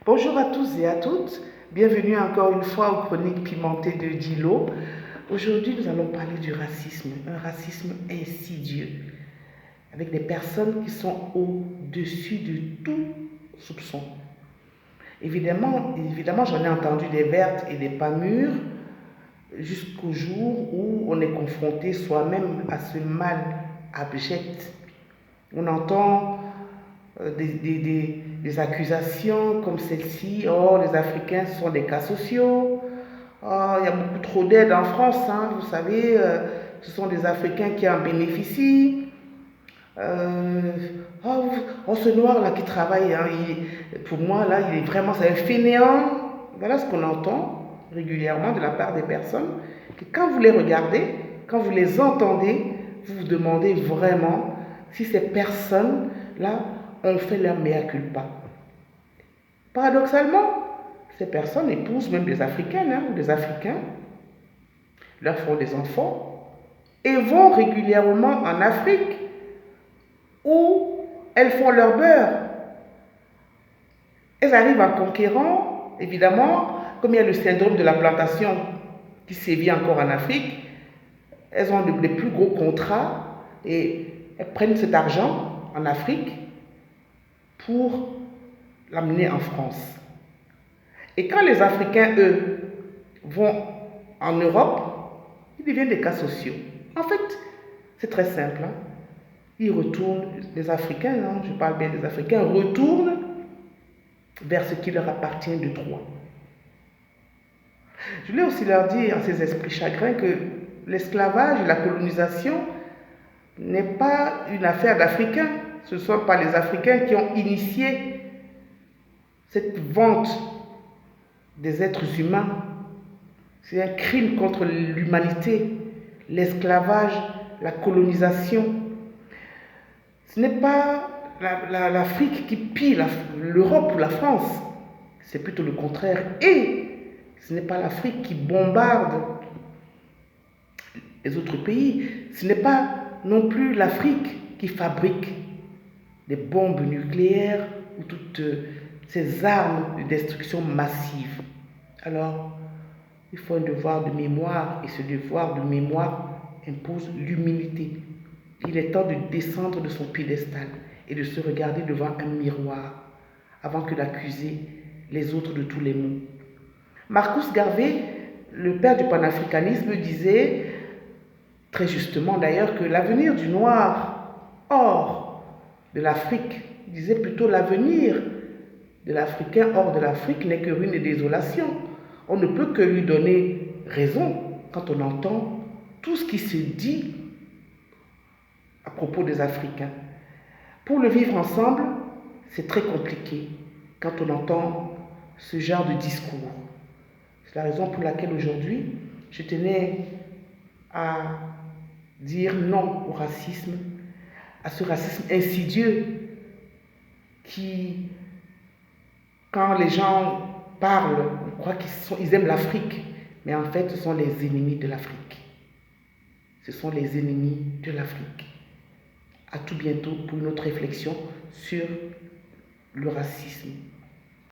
Bonjour à tous et à toutes, bienvenue encore une fois aux chroniques pimentées de Dilo. Aujourd'hui, nous allons parler du racisme, un racisme insidieux, avec des personnes qui sont au-dessus de tout soupçon. Évidemment, j'en ai entendu des vertes et des pas mûres, jusqu'au jour où on est confronté soi-même à ce mal abject. On entend des accusations comme celle-ci. Oh, les Africains sont des cas sociaux. Oh, il y a beaucoup trop d'aide en France, hein, vous savez, ce sont des Africains qui en bénéficient. Euh, oh, oh, ce noir-là qui travaille, hein, pour moi, là, il est vraiment, c'est un fainéant. Voilà ce qu'on entend régulièrement de la part des personnes. Que quand vous les regardez, quand vous les entendez, vous vous demandez vraiment si ces personnes-là ont fait leur mea culpa. Paradoxalement, ces personnes épousent même des Africaines, hein, ou des Africains, leur font des enfants et vont régulièrement en Afrique où elles font leur beurre. Elles arrivent en conquérant, évidemment, comme il y a le syndrome de la plantation qui sévit encore en Afrique, elles ont les plus gros contrats et elles prennent cet argent en Afrique pour l'amener en France. Et quand les Africains, eux, vont en Europe, ils deviennent des cas sociaux. En fait, c'est très simple, hein. Ils retournent, les Africains, hein, je parle bien des Africains, retournent vers ce qui leur appartient de droit. Je voulais aussi leur dire à ces esprits chagrins que l'esclavage et la colonisation n'est pas une affaire d'Africains. Ce ne sont pas les Africains qui ont initié cette vente des êtres humains. C'est un crime contre l'humanité, l'esclavage, la colonisation. Ce n'est pas l'Afrique qui pille l'Europe ou la France, c'est plutôt le contraire. Et ce n'est pas l'Afrique qui bombarde les autres pays, ce n'est pas non plus l'Afrique qui fabrique des bombes nucléaires ou toutes ces armes de destruction massive. Alors, il faut un devoir de mémoire et ce devoir de mémoire impose l'humilité. Il est temps de descendre de son piédestal et de se regarder devant un miroir avant que d'accuser les autres de tous les maux. Marcus Garvey, le père du panafricanisme, disait, très justement d'ailleurs, que l'avenir du noir hors de l'Afrique, il disait plutôt l'avenir de l'Africain hors de l'Afrique n'est que ruine et désolation. On ne peut que lui donner raison quand on entend tout ce qui se dit à propos des Africains. Pour le vivre ensemble, c'est très compliqué quand on entend ce genre de discours. C'est la raison pour laquelle aujourd'hui, je tenais à dire non au racisme, à ce racisme insidieux qui, quand les gens parlent, on croit qu'ils aiment l'Afrique, mais en fait, ce sont les ennemis de l'Afrique. Ce sont les ennemis de l'Afrique. À tout bientôt pour une autre réflexion sur le racisme.